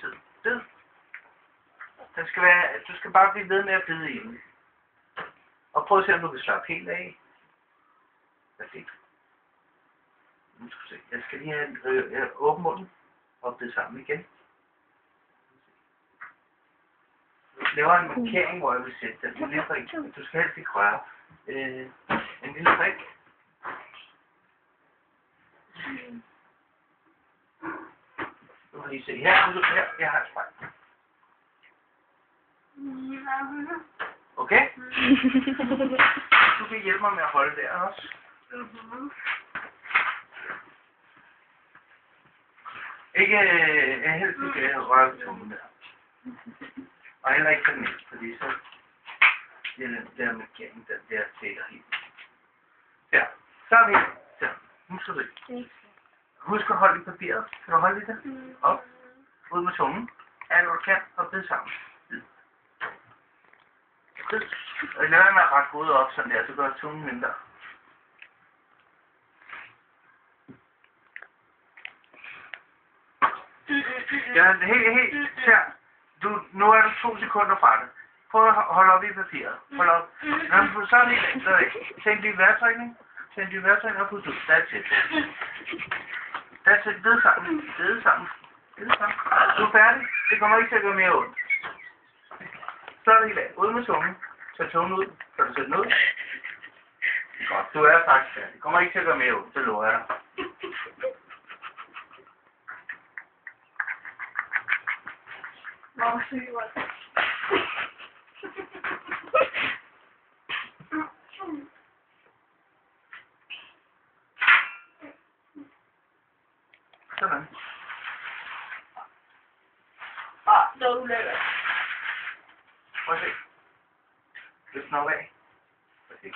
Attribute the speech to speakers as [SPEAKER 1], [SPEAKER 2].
[SPEAKER 1] tid. Bid. Den skal være, du skal bare blive ved med at bide i den. Og prøv at se, om du kan slappe helt af. Perfekt. Nu skal vi se. Jeg skal lige have åbne munden og bide sammen igen. Jeg laver en markering, hvor jeg vil sætte den. En lille prik. Du skal helst ikke røre. En lille prik. Du kan lige se her. Jeg har et spejl. Okay? Du kan hjælpe mig med at holde der også. Ikke helst ikke røre ved tungen der. Og heller ikke den næste, fordi så bliver den der markering, den der tætter helt. Ja, så er vi her. Nu skal du se. Husk at holde i papiret. Kan du holde i det? Op. Ud med tungen. Alt hvad du kan, og bid sammen. Og lad være med at række hovedet op sådan der, så gør tungen mindre. Ja, helt her. Nu er du 2 sekunder fra det. Prøv at holde op i papiret. Hold op. Nå, så er det helt af. Tænk lige vejrtrækning. Tænk lige vejrtrækning og pust ud. That's it. That's it. Bid sammen. Bid sammen. Bid sammen. Du er færdig. Det kommer ikke til at gøre mere ondt. Så er det helt af. Ud med tungen. Tag tungen ud. Kan du sætte den ud? Godt. Du er faktisk færdig. Det kommer ikke til at gøre mere ondt. Det lover jeg dig.
[SPEAKER 2] Hvor syg var det?
[SPEAKER 1] Sådan.
[SPEAKER 2] Det var ulækkert.
[SPEAKER 1] Prøv at se. Løft den op af. Præcis.